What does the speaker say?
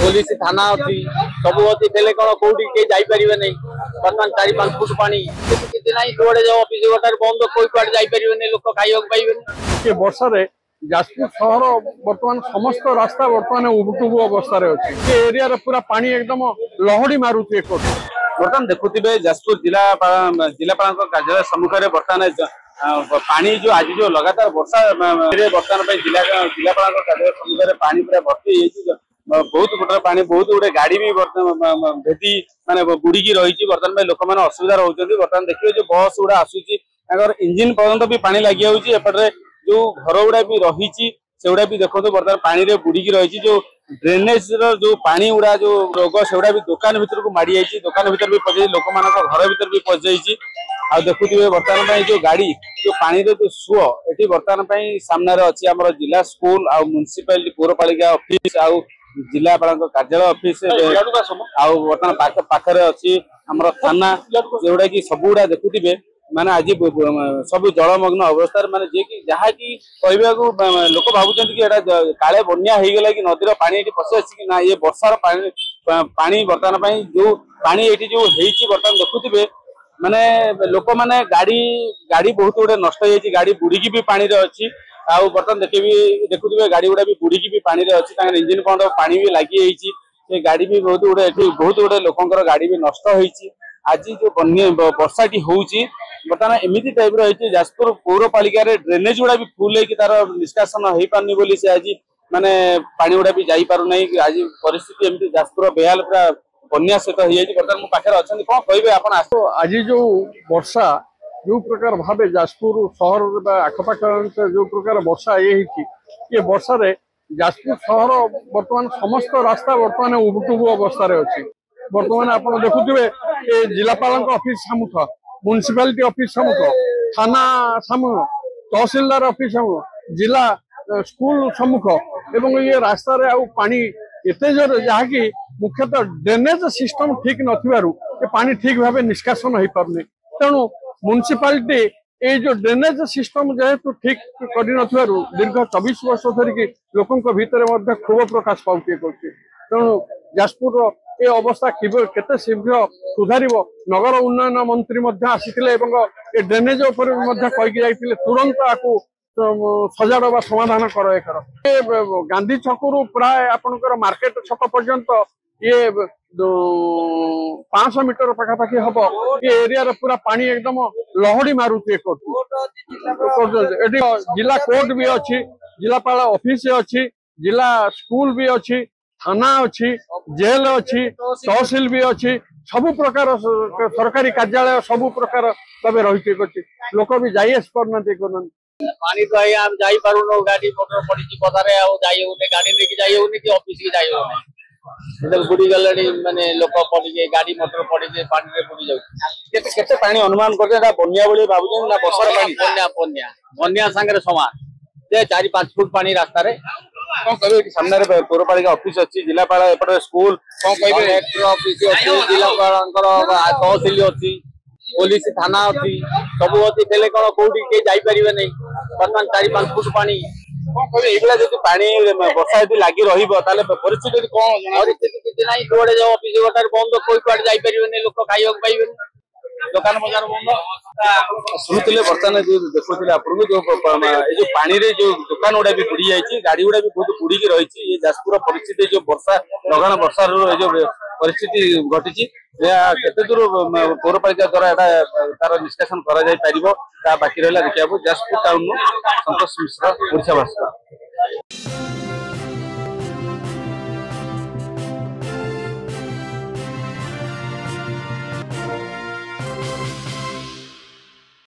Police थाना अच्छी सब अच्छी तेले कौन कौटी के जापर नहीं बर्तमान 4-5 फुट पानी किसी ना जुआड़े जाओ अफिस गोटार बंद कोई कुआड़े जापर लोक खाइबा पाइबे। वर्षा जाजपुर सहर बर्तमान समस्त रास्ता बर्तमान उबुटुबु अवस्था अच्छी एरिया पूरा पानी एकदम लहड़ी मारुचे। बर्तमान देखुवे जाजपुर जिलापाल कार्यालय सम्मुख में बर्तमान पानी जो आज जो लगातार वर्षा बर्तमान जिलापाल कार्यालय सम्मुख में पानी पूरा भर्ती बहुत गुटे पानी बहुत गुटे गाड़ी भी भेदी माने बुड़ी रही बर्तमान लोक मैंने असुविधा रोचे। बर्तमान देखिए जो बस गुड़ा आसूची इंजिन पर्यंत भी पानी लगी जापटे जो घर गुड़ा भी रही से गुड़ा भी देखो बर्तमान पानी रे बुड़ी रही जो ड्रेनेज जो पानी गुड़ा जो रोग से गुड़ा भी दुकान भीतर को माड़ी जाइए दुकान भीतर भी पहुंची लोक मान घर भीतर भी पहुंच जाइए। आ देखुए बर्तमान जो गाड़ी जो पानी रे जो सुओ ये बर्तमान सामने अच्छी आम जिला स्कूल आ म्युनिसिपालिटी पौरपालिका ऑफिस आ जिलापाल कार्यालय ऑफिस बर्तमान पाखे अच्छी आम थाना जोड़ा कि सब गुड़ा देखुवे माने आज सब जलमग्न अवस्था माने जे कि जहाँ की कहवा लोक भावुं कि काले बन्या हो गला कि नदीर पानी ये पशि आसी ना ये वर्षार पानी बर्तमान जो पानी ये जो बर्तमान देखुवे माने लोक मैंने गाड़ी बहुत गुड़े नष्ट हो गाड़ी बुड़ी भी पानी रे अच्छी आउ बर्तमान देखुवे गाड़ी गुड़ा भी बुड़ी भी पानी रे अच्छी इंजिन पर्यटन पानी भी लगी गाड़ी भी बहुत गुड़े लोकंर गाड़ी भी नष्ट होती आज जो वर्षा टी होची बर्तमान एमती टाइप रही जाजपुर पौरपालिका ड्रेनेज गुड़ा भी फुल होकर तार निष्कासन हो पारनी बोली से आज माने पानी गुड़ा भी जाई पारु नहीं आज परिस्थिति एमती जाजपुर बेहाल पूरा बन्या सहित हो जाए। बर्तमान मो पाखे अच्छा कौन कहे आप आज जो वर्षा जो प्रकार भाव जाजपुर सहर आखपाख जो प्रकार वर्षा ये वर्षा जाजपुर सहर बर्तमान समस्त रास्ता बर्तमान उबुटुबु अवस्था अच्छी। बर्तमान आप देखुवे जिलापाल ऑफिस सम्मुख म्युनिसिपालिटी ऑफिस सम्मुख थाना सम्मुख तहसीलदार ऑफिस सम्मुख जिला स्कूल सम्मुख एवं ये रास्ता रे आउ पानी एते जोर जहाँकि मुख्यतः ड्रेनेज सिस्टम ठीक नथिबारु ये पानी ठीक भाव निष्कासन हो पारनी तेणु म्युनिसिपालिटी ये जो ड्रेनेज सिस्टम जेहेतु ठीक कर दीर्घ 24 वर्ष धरिकी लोकों भीतर क्षोभ प्रकाश पाउचे तेणु जाजपुर ये अवस्था केते शीघ्र सुधार नगर उन्नयन मंत्री आसीथिले ये ड्रेनेज कहीकि तुरंत आपको सजाड़ बा समाधान कर गांधी छकु प्राय आपंकर मार्केट छक पर्यंत ये 500 मीटर पखापाखि हम ये एरिया पूरा पानी एकदम लहड़ी मारुचे। जिला कोर्ट भी अच्छी जिलापाल ऑफिस अच्छी जिला स्कूल भी अच्छी थाना अच्छी जेल अच्छी तहसील भी अच्छी सब प्रकार सरकारी कार्यालय सब प्रकार भाव रही लोक भी जाई पारना पानी तो आम जापार गाड़ी मोटर पड़ी पदारे गाड़ी लेकिन जाऊनी कि ऑफिस की जाऊनी बुड़ी गले माने लोक पड़े गाड़ी मोटर पड़े पानी बुड़ी जाते पानी अनुमान कर बन्या भाई भाव ना वर्षा बन्या बन्या सांगे समान 4-5 फुट पानी रास्ता कौन कहे सामने पौरपालिका ऑफिस अच्छी जिलापाल एपटे स्कूल कौन कहे कलेक्टर ऑफिस अच्छी जिलापाल तहसील अच्छी पुलिस थाना अच्छी सब अच्छी तेले कौन कौटी के जापर नहीं बर्तमान 4-5 फुट पानी कौन कहे ये पानी वर्षा यदि लगी परिस्थिति कौन किसी ना जुआड़े जाओ अफिस गोटार बंद कोई कुआड़े जापर लोक खाइबा पाइबे दुकान बजार बंद शुणुले बर्तमान जो देखुले आपको जो पानी रे जो दुकान गुड़ा भी बुड़ी जाइए गाड़ी गुड़ा भी बहुत बुड़ी रही ये जाजपुर परिस्थिति जो वर्षा लगाण वर्षा जो परिस्थिति घटी केते दूर पौरपालिका द्वारा तार निष्कासन करा जाय परिबो ता बाकी रहला देखिया जाजपुर टाउन संतोष मिश्र ओडिशा भास्कर।